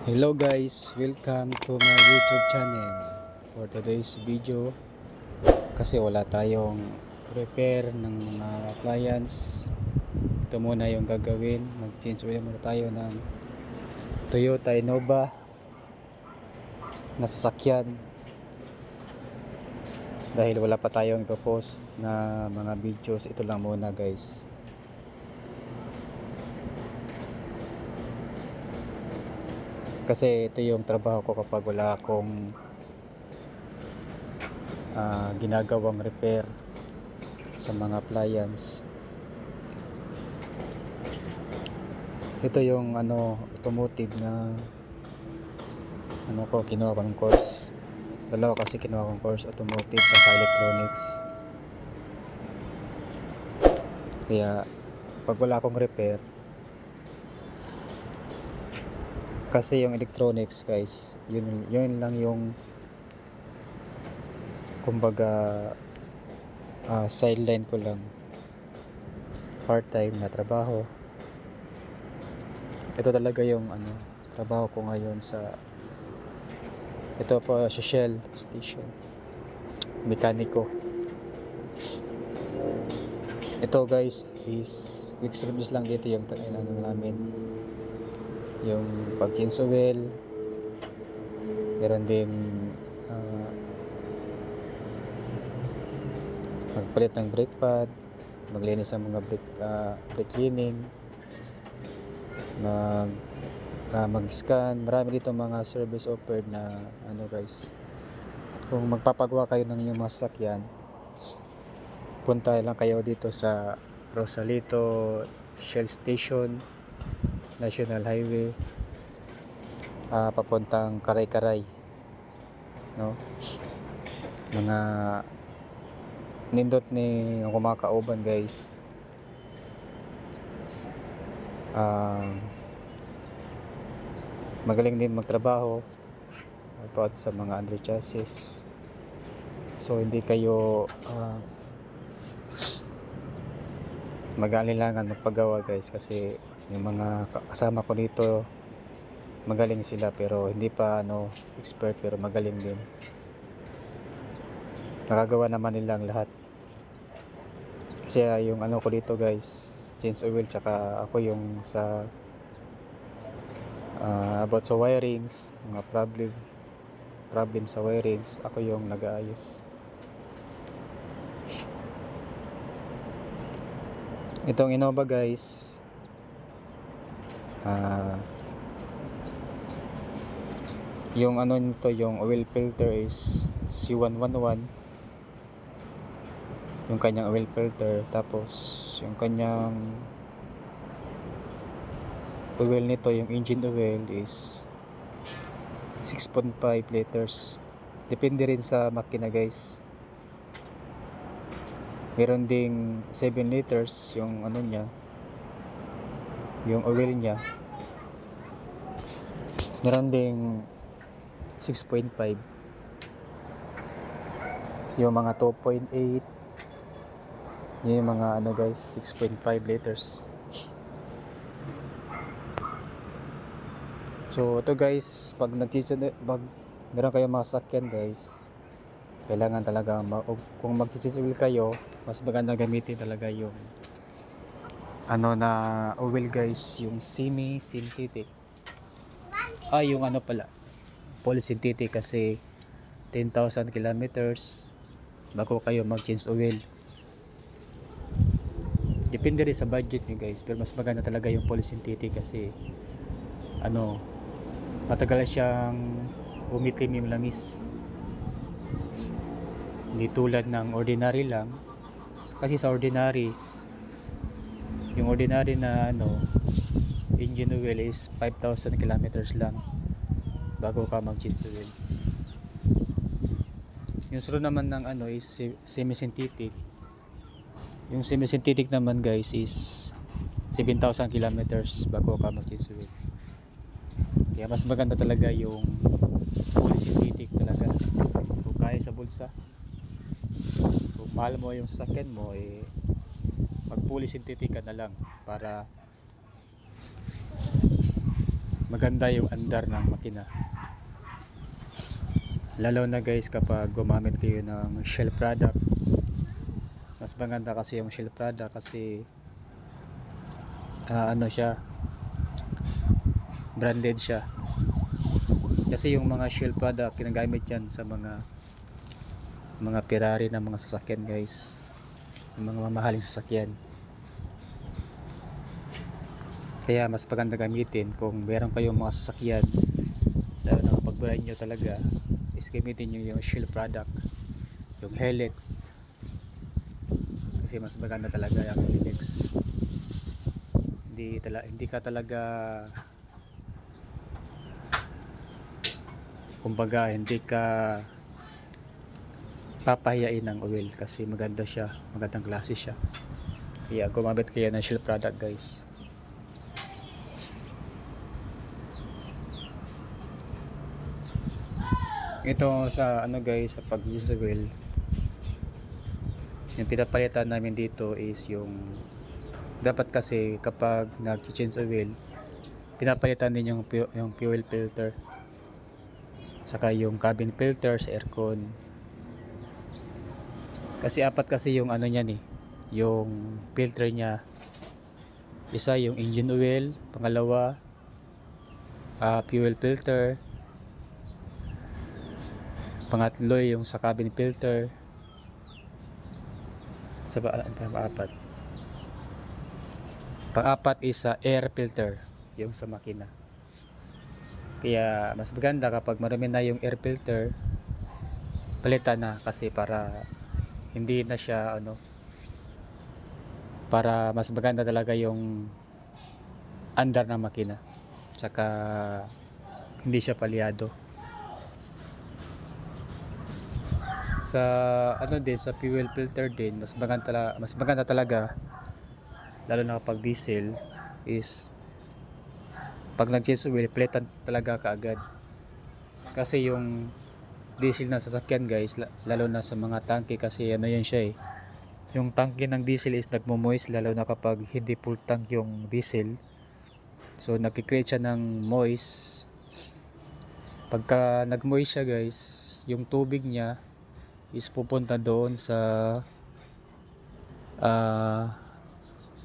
Hello guys, welcome to my YouTube channel. For today's video, kasi wala tayong repair ng mga appliance, ito muna yung gagawin. Mag-change oil muna tayo ng Toyota Innova na sasakyan dahil wala pa tayong ipopost na mga videos. Ito lang muna guys. Kasi ito yung trabaho ko kapag wala akong ginagawang repair sa mga appliance. Ito yung automotive na kinuha ko ng course. Dalawa kasi kinuha kong course, automotive at electronics. Kaya pag wala akong repair, kasi yung electronics guys, yun lang yung kumbaga sideline ko lang, part-time na trabaho. Ito talaga yung trabaho ko ngayon ito po sa Shell station, mekaniko. Ito guys is quick service lang dito yung namin, yung pag-change oil, meron din magpalit ng brake pad, maglinis ng mga brake cleaning, mag-scan. Marami dito mga service offered na guys. Kung magpapagawa kayo ng inyong mga sasakyan, punta lang kayo dito sa Rosalito Shell Station, National Highway, papuntang Karay-Karay, no? Mga nindot ni kumakauban guys. Magaling din magtrabaho about sa mga under chassis, so hindi kayo mag-aalilangan magpagawa guys, kasi yung mga kasama ko dito magaling sila, pero hindi pa expert, pero magaling din, nakagawa naman nilang lahat. Kasi yung ko dito guys, change oil, tsaka ako yung sa about sa wirings, mga problem sa wirings, ako yung nag-aayos. Itong Innova guys, yung nito, yung oil filter is C111, yung kanyang oil filter. Tapos yung kanyang oil nito, yung engine oil is 6.5 liters. Depende rin sa makina guys. Meron ding 7 liters yung niya, yung oil niya. Meron ding 6.5, yung mga 2.8, yung mga guys, 6.5 liters. So ito guys, pag meron kayong mga sasakyan guys, kailangan talaga kung mag-oil kayo, mas maganda gamitin talaga yung na oil guys, yung semi-synthetic. Yung polysynthetic, kasi 10,000 kilometers bago kayo mag-change oil. Depende rin sa budget nyo guys, pero mas maganda talaga yung polysynthetic kasi matagal siyang umitim yung langis, hindi tulad ng ordinary lang. Kasi sa ordinary, yung ordinary na engine oil is 5,000 kilometers lang bago ka mag-change oil. Yung sunod naman ng is semi-synthetic. Yung semi-synthetic naman guys is 7,000 kilometers bago ka mag-change oil. Kaya mas maganda talaga yung polysynthetic talaga kung kaya sa bulsa. Kung mahal mo yung sasakyan mo, mag polysynthetic ka na lang para maganda yung andar ng makina. Lalo na guys kapag gumamit kayo ng Shell product, mas maganda kasi yung Shell product kasi ano siya, branded siya. Kasi yung mga Shell product ginagamit yan sa mga Ferrari na mga sasakyan guys, yung mga mamahaling sasakyan. Kaya mas maganda gamitin kung meron kayong mga sasakyan, lalo na kapag brand nyo talaga, is gamitin nyo yung Shell product, yung Helix, kasi mas maganda talaga yung Helix. Hindi ka talaga, kumbaga hindi ka papahiyain ng oil kasi maganda siya, magandang klase siya. Kaya gumamit kayo ng Shell product guys. Ito sa ano guys, sa pag-use ng oil, yung pinapalitan namin dito is yung, dapat kasi kapag nag-change oil, pinapalitan din yung fuel filter, saka yung cabin filter sa aircon. Kasi apat kasi yung ano niyan yung filter niya. Isa yung engine oil, pangalawa fuel filter, pangatlo yung sa cabin filter, pang-apat is sa air filter, yung sa makina. Kaya mas maganda kapag marami na yung air filter, palitan na, kasi para hindi na siya para mas maganda talaga yung andar ng makina, tsaka hindi siya palyado. Sa sa fuel filter din, mas maganda talaga, lalo na kapag diesel, is pag nag-change oil, palitan talaga kaagad. Kasi yung diesel na sasakyan guys, lalo na sa mga tangke, kasi yan siya yung tangke ng diesel is nagmo-moist, lalo na kapag hindi full tank yung diesel. So nagki-create siya ng moist. Pagka nag-moist siya guys, yung tubig niya is pupunta doon sa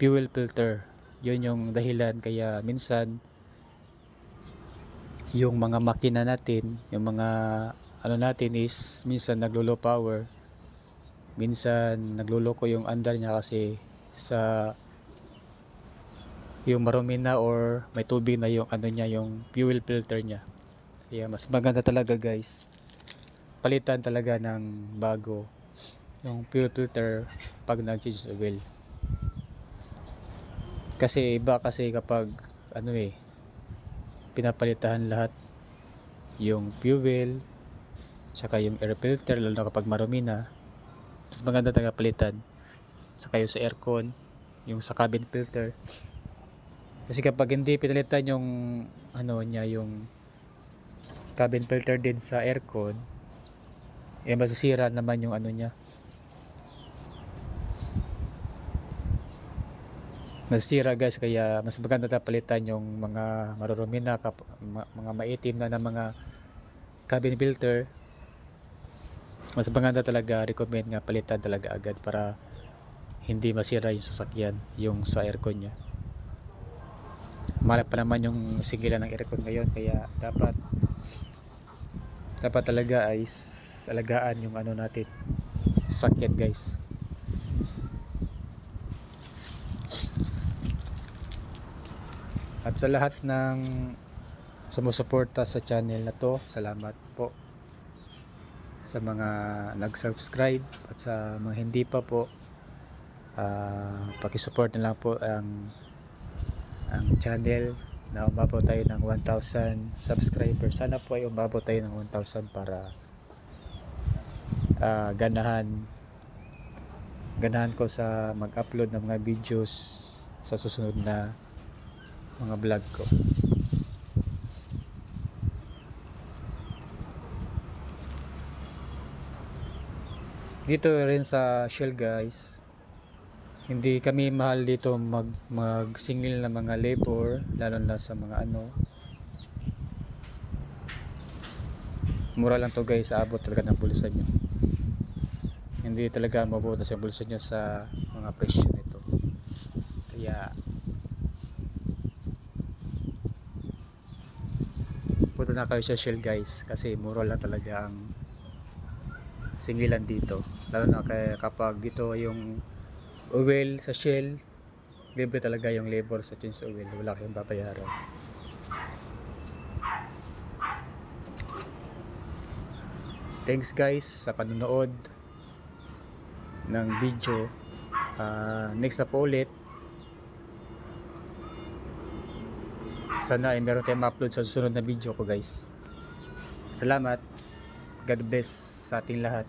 fuel filter. Yun yung dahilan kaya minsan yung mga makina natin, yung mga natin is minsan naglo-low power, minsan nagluloko yung andar niya kasi sa yung marumi na or may tubig na yung yung fuel filter niya. Kaya mas maganda talaga guys, palitan talaga ng bago yung fuel filter pag nag-change oil. Kasi iba kasi kapag pinapalitan lahat, yung fuel saka yung air filter, lalo na kapag marumi na, mas maganda talaga palitan. Saka yung sa aircon, yung sa cabin filter, kasi kapag hindi pinalitan yung yung cabin filter din sa aircon, masisira naman yung niya, masisira guys. Kaya mas maganda na palitan yung mga marurumi na, mga maitim na mga cabin filter. Mas maganda talaga, recommend nga palitan talaga agad para hindi masira yung sasakyan, yung sa aircon niya. Mahal pa naman yung sigilan ng aircon ngayon, kaya dapat talaga ay alagaan yung natin, sasakyan guys. At sa lahat ng sumusuporta sa channel na to, salamat po. Sa mga nag-subscribe at sa mga hindi pa po, pakisupport na lang po ang channel na umabot tayo ng 1,000 subscribers. Sana po ay umabot tayo ng 1,000 para ganahan ko sa mag-upload ng mga videos sa susunod na mga vlog ko. Dito rin sa Shell guys, hindi kami mahal dito mag-singil na mga labor, lalo na sa mga Mura lang to guys, aabot talaga ng bulsa nyo. Hindi talaga mabutas yung bulsa nyo sa mga presyo nito. Kaya punta na kayo sa Shell guys, kasi mura lang talaga ang singilan dito. Lalo na kaya kapag dito yung oil sa Shell, libre talaga yung labor sa change oil, wala kayong babayaran. Thanks guys sa panonood ng video. Next na po ulit, sana ay meron tayong ma-upload sa susunod na video ko guys. Salamat, God bless sa ating lahat.